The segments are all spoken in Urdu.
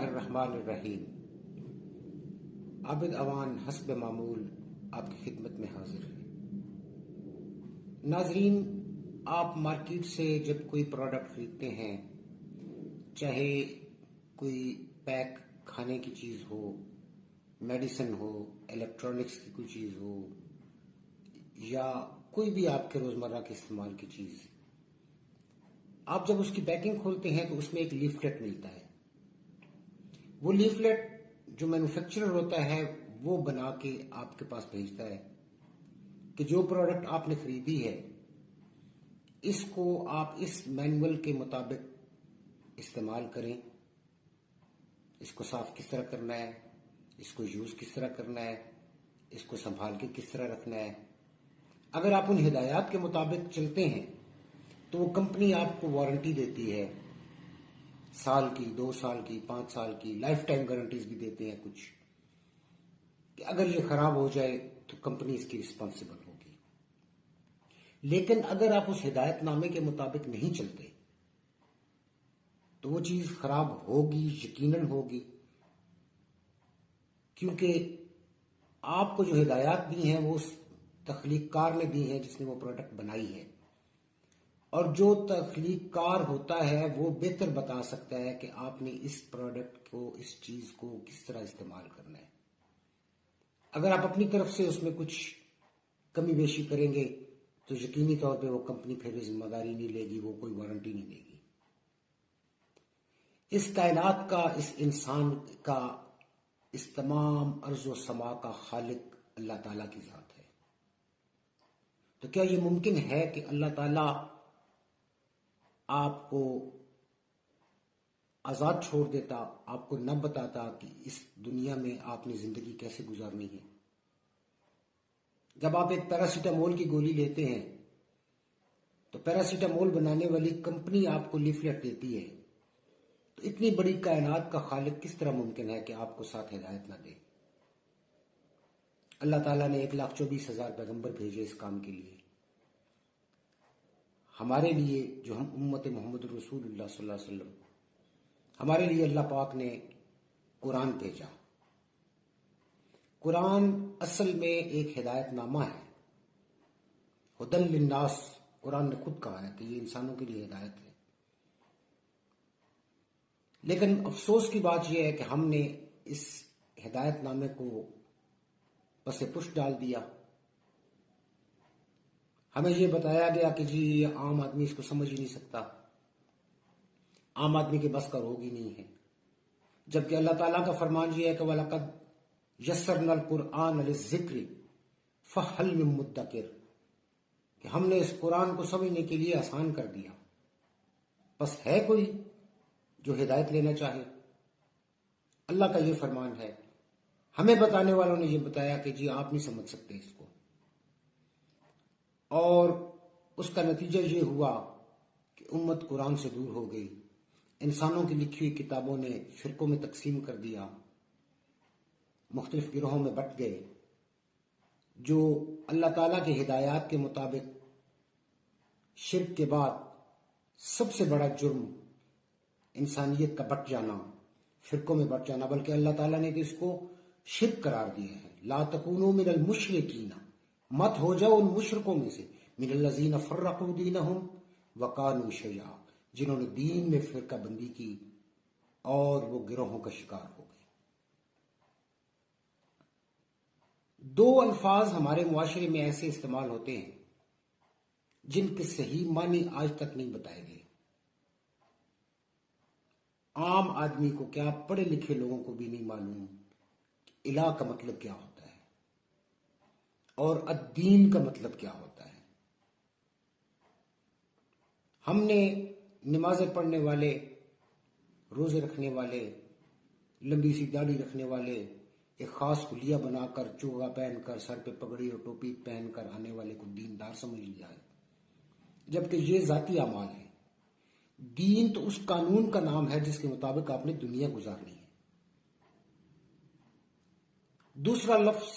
الرحمن الرحیم۔ عابد اوان حسب معمول آپ کی خدمت میں حاضر ہے۔ ناظرین، آپ مارکیٹ سے جب کوئی پروڈکٹ خریدتے ہیں، چاہے کوئی پیک کھانے کی چیز ہو، میڈیسن ہو، الیکٹرانکس کی کوئی چیز ہو، یا کوئی بھی آپ کے روزمرہ کے استعمال کی چیز، آپ جب اس کی پیکنگ کھولتے ہیں تو اس میں ایک لیفلیٹ ملتا ہے۔ وہ لیفلیٹ جو مینوفیکچرر ہوتا ہے وہ بنا کے آپ کے پاس بھیجتا ہے کہ جو پروڈکٹ آپ نے خریدی ہے اس کو آپ اس مینول کے مطابق استعمال کریں، اس کو صاف کس طرح کرنا ہے، اس کو یوز کس طرح کرنا ہے، اس کو سنبھال کے کس طرح رکھنا ہے۔ اگر آپ ان ہدایات کے مطابق چلتے ہیں تو وہ کمپنی آپ کو وارنٹی دیتی ہے، سال کی، 2 سال کی، 5 سال کی، لائف ٹائم گارنٹیز بھی دیتے ہیں کچھ، کہ اگر یہ خراب ہو جائے تو کمپنی اس کی رسپانسبل ہوگی۔ لیکن اگر آپ اس ہدایت نامے کے مطابق نہیں چلتے تو وہ چیز خراب ہوگی، یقیناً ہوگی، کیونکہ آپ کو جو ہدایات دی ہیں وہ اس تخلیق کار نے دی ہیں جس نے وہ پروڈکٹ بنائی ہے، اور جو تخلیق کار ہوتا ہے وہ بہتر بتا سکتا ہے کہ آپ نے اس پروڈکٹ کو، اس چیز کو کس طرح استعمال کرنا ہے۔ اگر آپ اپنی طرف سے اس میں کچھ کمی بیشی کریں گے تو یقینی طور پہ وہ کمپنی پھر ذمہ داری نہیں لے گی، وہ کوئی وارنٹی نہیں دے گی۔ اس کائنات کا، اس انسان کا، اس تمام ارض و سما کا خالق اللہ تعالیٰ کی ذات ہے۔ تو کیا یہ ممکن ہے کہ اللہ تعالیٰ آپ کو آزاد چھوڑ دیتا، آپ کو نہ بتاتا کہ اس دنیا میں آپ نے زندگی کیسے گزارنی ہے؟ جب آپ ایک پیراسیٹامول کی گولی لیتے ہیں تو پیراسیٹامول بنانے والی کمپنی آپ کو لیفلیٹ دیتی ہے، تو اتنی بڑی کائنات کا خالق کس طرح ممکن ہے کہ آپ کو ساتھ ہدایت نہ دے؟ اللہ تعالیٰ نے 1,24,000 پیغمبر بھیجے اس کام کے لیے۔ ہمارے لیے، جو ہم امت محمد رسول اللہ صلی اللہ علیہ وسلم، ہمارے لیے اللہ پاک نے قرآن بھیجا۔ قرآن اصل میں ایک ہدایت نامہ ہے، ہدی للناس۔ قرآن نے خود کہا ہے کہ یہ انسانوں کے لیے ہدایت ہے۔ لیکن افسوس کی بات یہ ہے کہ ہم نے اس ہدایت نامے کو پس پش ڈال دیا۔ ہمیں یہ بتایا گیا کہ جی یہ عام آدمی اس کو سمجھ ہی نہیں سکتا، عام آدمی کے بس کا روگ ہی نہیں ہے، جبکہ اللہ تعالیٰ کا فرمان یہ ہے کہ وَلَقَدْ يَسَّرْنَا الْقُرْآنَ لِلذِّكْرِ فَهَلْ مِن مُدَّكِرٍ، کہ ہم نے اس قرآن کو سمجھنے کے لیے آسان کر دیا، بس ہے کوئی جو ہدایت لینا چاہے؟ اللہ کا یہ فرمان ہے۔ ہمیں بتانے والوں نے یہ بتایا کہ جی آپ نہیں سمجھ سکتے اس کو، اور اس کا نتیجہ یہ ہوا کہ امت قرآن سے دور ہو گئی، انسانوں کی لکھی ہوئی کتابوں نے فرقوں میں تقسیم کر دیا، مختلف گروہوں میں بٹ گئے۔ جو اللہ تعالیٰ کے ہدایات کے مطابق شرک کے بعد سب سے بڑا جرم انسانیت کا بٹ جانا، فرقوں میں بٹ جانا، بلکہ اللہ تعالیٰ نے اس کو شرک قرار دیا ہے۔ لا تکونوا من المشرکین، مت ہو جاؤ ان مشرکوں میں سے، من الذین فرقوا دینہم وکانوا شیعا، جنہوں نے دین میں فرقہ بندی کی اور وہ گروہوں کا شکار ہو گئے۔ 2 الفاظ ہمارے معاشرے میں ایسے استعمال ہوتے ہیں جن کے صحیح معنی آج تک نہیں بتائے گئے۔ عام آدمی کو کیا، پڑھے لکھے لوگوں کو بھی نہیں معلوم کہ الہ کا مطلب کیا ہوتا ہے اور الدین کا مطلب کیا ہوتا ہے۔ ہم نے نمازیں پڑھنے والے، روزے رکھنے والے، لمبی سی داڑھی رکھنے والے، ایک خاص حلیہ بنا کر، چوغا پہن کر، سر پہ پگڑی اور ٹوپی پہن کر آنے والے کو دیندار سمجھ لیا ہے، جبکہ یہ ذاتی اعمال ہے۔ دین تو اس قانون کا نام ہے جس کے مطابق آپ نے دنیا گزارنی ہے۔ دوسرا لفظ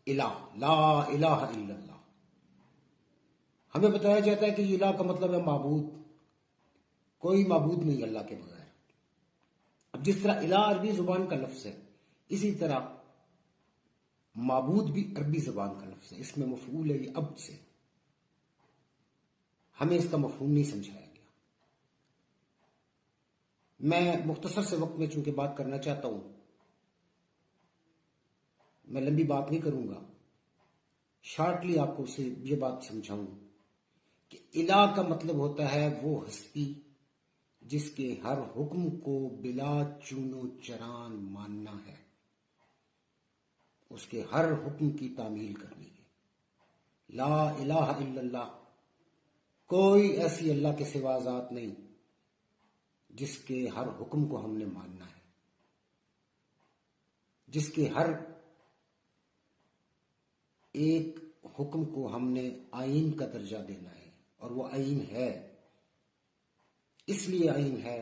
الہ، لا الہ الا اللہ۔ ہمیں بتایا جاتا ہے کہ الہ کا مطلب ہے معبود، کوئی معبود نہیں اللہ کے بغیر۔ اب اب جس طرح الہ عربی زبان کا لفظ ہے، اسی طرح معبود بھی عربی زبان کا لفظ ہے، اس میں مفعول ہے یہ عبد سے، ہمیں اس کا مفہوم نہیں سمجھایا گیا۔ میں مختصر سے وقت میں چونکہ بات کرنا چاہتا ہوں، میں لمبی بات نہیں کروں گا، شارٹلی آپ کو اسے یہ بات سمجھاؤں کہ الہ کا مطلب ہوتا ہے وہ ہستی جس کے ہر حکم کو بلا چون و چران ماننا ہے، اس کے ہر حکم کی تعمیل کرنی ہے۔ لا الہ الا اللہ، کوئی ایسی اللہ کے سوا ذات نہیں جس کے ہر حکم کو ہم نے ماننا ہے، جس کے ہر ایک حکم کو ہم نے آئین کا درجہ دینا ہے، اور وہ آئین ہے۔ اس لیے آئین ہے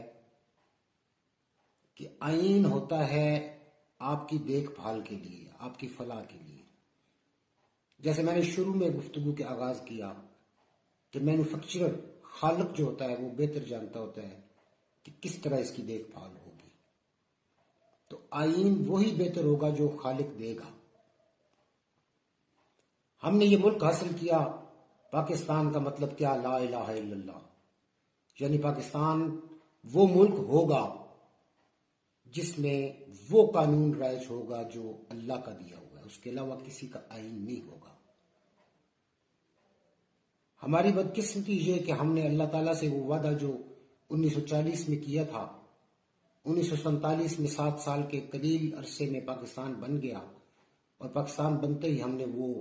کہ آئین ہوتا ہے آپ کی دیکھ بھال کے لیے، آپ کی فلاح کے لیے۔ جیسے میں نے شروع میں گفتگو کے آغاز کیا کہ مینوفیکچرر، خالق جو ہوتا ہے وہ بہتر جانتا ہوتا ہے کہ کس طرح اس کی دیکھ بھال ہوگی، تو آئین وہی بہتر ہوگا جو خالق دے گا۔ ہم نے یہ ملک حاصل کیا، پاکستان کا مطلب کیا؟ لا الہ الا اللہ، یعنی پاکستان وہ ملک ہوگا جس میں وہ قانون رائج ہوگا جو اللہ کا دیا ہوا ہے، اس کے علاوہ کسی کا آئین نہیں ہوگا۔ ہماری بدقسمتی یہ کہ ہم نے اللہ تعالیٰ سے وہ وعدہ جو 1940 میں کیا تھا، 1947 میں 7 سال کے قلیل عرصے میں پاکستان بن گیا، اور پاکستان بنتے ہی ہم نے وہ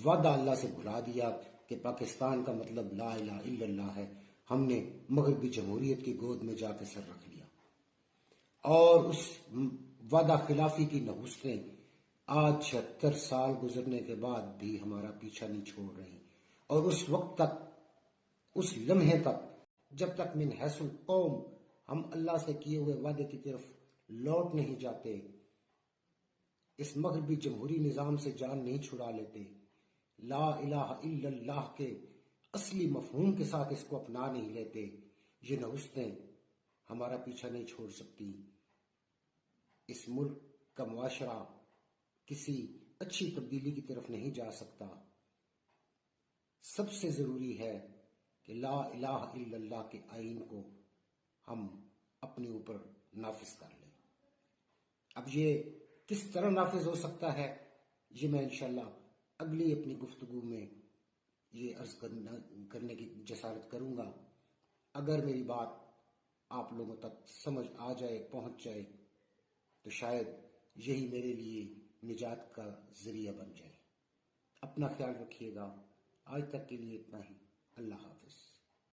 وعدہ اللہ سے بھلا دیا کہ پاکستان کا مطلب لا الہ الا اللہ ہے۔ ہم نے مغربی جمہوریت کی گود میں جا کے سر رکھ لیا، اور اس وعدہ خلافی کی نحوستیں آج 76 سال گزرنے کے بعد بھی ہمارا پیچھا نہیں چھوڑ رہی، اور اس وقت تک، اس لمحے تک، جب تک من حیث القوم ہم اللہ سے کیے ہوئے وعدے کی طرف لوٹ نہیں جاتے، اس مغربی جمہوری نظام سے جان نہیں چھڑا لیتے، لا الہ الا اللہ کے اصلی مفہوم کے ساتھ اس کو اپنا نہیں لیتے، یہ نحوستیں ہمارا پیچھا نہیں چھوڑ سکتی۔ اس ملک کا معاشرہ کسی اچھی تبدیلی کی طرف نہیں جا سکتا۔ سب سے ضروری ہے کہ لا الہ الا اللہ کے آئین کو ہم اپنے اوپر نافذ کر لیں۔ اب یہ کس طرح نافذ ہو سکتا ہے، یہ میں انشاءاللہ اگلی اپنی گفتگو میں یہ عرض کرنے کی جسارت کروں گا۔ اگر میری بات آپ لوگوں تک سمجھ آ جائے، پہنچ جائے، تو شاید یہی میرے لیے نجات کا ذریعہ بن جائے۔ اپنا خیال رکھیے گا۔ آج تک کے لیے اتنا ہی۔ اللہ حافظ۔